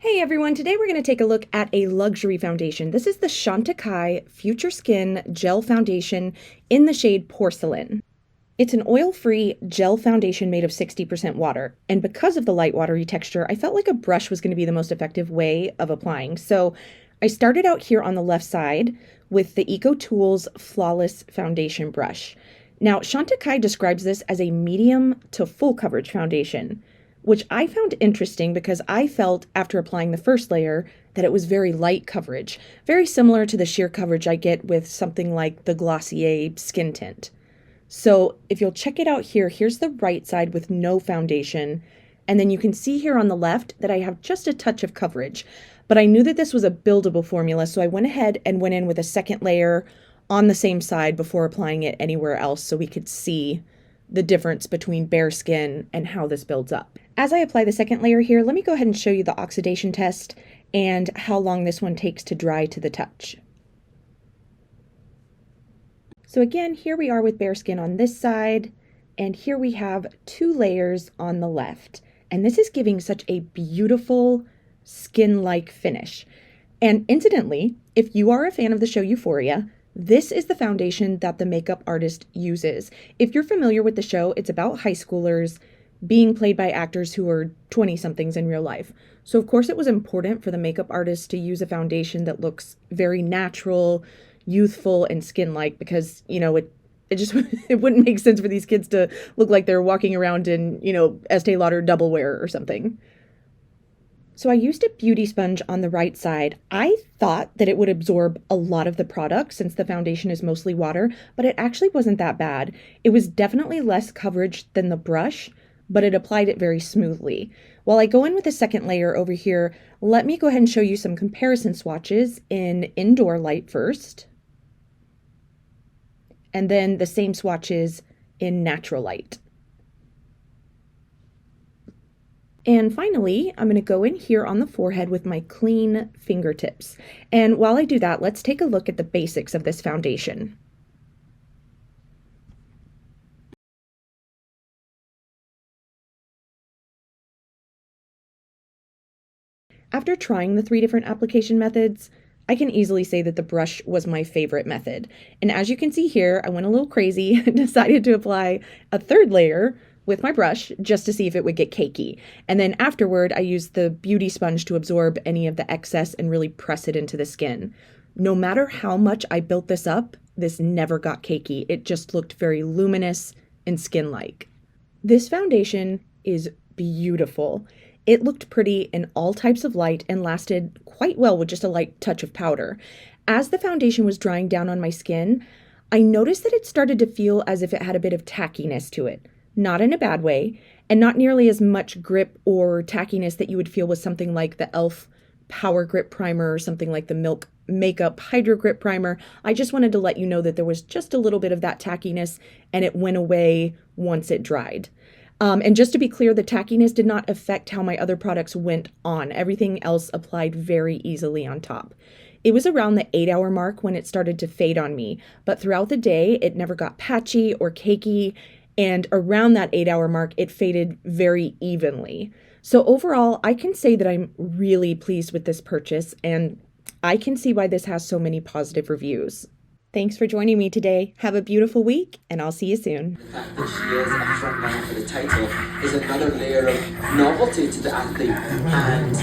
Hey everyone, today we're going to take a look at a luxury foundation. This is the Chantecaille Future Skin Gel Foundation in the shade Porcelain. It's an oil-free gel foundation made of 60% water, and because of the light watery texture, I felt like a brush was going to be the most effective way of applying. So I started out here on the left side with the EcoTools Flawless Foundation Brush. Now, Chantecaille describes this as a medium to full coverage foundation, which I found interesting because I felt after applying the first layer that it was very light coverage, very similar to the sheer coverage I get with something like the Glossier Skin Tint. So if you'll check it out here, here's the right side with no foundation, and then you can see here on the left that I have just a touch of coverage. But I knew that this was a buildable formula, so I went ahead and went in with a second layer on the same side before applying it anywhere else so we could see the difference between bare skin and how this builds up. As I apply the second layer here, let me go ahead and show you the oxidation test and how long this one takes to dry to the touch. So again, here we are with bare skin on this side, and here we have 2 layers on the left. And this is giving such a beautiful skin-like finish. And incidentally, if you are a fan of the show Euphoria, this is the foundation that the makeup artist uses. If you're familiar with the show, it's about high schoolers being played by actors who are 20-somethings in real life. So of course it was important for the makeup artist to use a foundation that looks very natural, youthful, and skin-like because, you know, it just it wouldn't make sense for these kids to look like they're walking around in, you know, Estee Lauder double wear or something. So I used a beauty sponge on the right side. I thought that it would absorb a lot of the product since the foundation is mostly water, but it actually wasn't that bad. It was definitely less coverage than the brush, but it applied it very smoothly. While I go in with a second layer over here, let me go ahead and show you some comparison swatches in indoor light first, and then the same swatches in natural light. And finally, I'm going to go in here on the forehead with my clean fingertips. And while I do that, let's take a look at the basics of this foundation. After trying the 3 different application methods, I can easily say that the brush was my favorite method. And as you can see here, I went a little crazy and decided to apply a 3rd layer with my brush just to see if it would get cakey. And then afterward, I used the beauty sponge to absorb any of the excess and really press it into the skin. No matter how much I built this up, this never got cakey. It just looked very luminous and skin-like. This foundation is beautiful. It looked pretty in all types of light and lasted quite well with just a light touch of powder. As the foundation was drying down on my skin, I noticed that it started to feel as if it had a bit of tackiness to it. Not in a bad way, and not nearly as much grip or tackiness that you would feel with something like the e.l.f. Power Grip Primer or something like the Milk Makeup Hydro Grip Primer. I just wanted to let you know that there was just a little bit of that tackiness, and it went away once it dried. And just to be clear, the tackiness did not affect how my other products went on. Everything else applied very easily on top. It was around the 8-hour mark when it started to fade on me, but throughout the day, it never got patchy or cakey. And around that 8-hour mark, it faded very evenly. So overall, I can say that I'm really pleased with this purchase, and I can see why this has so many positive reviews. Thanks for joining me today. Have a beautiful week, and I'll see you soon. The fact that she is a frontman for the title is another layer of novelty to the athlete. And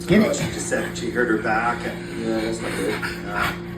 Skinny. She just said she hurt her back. And yeah, that's not good.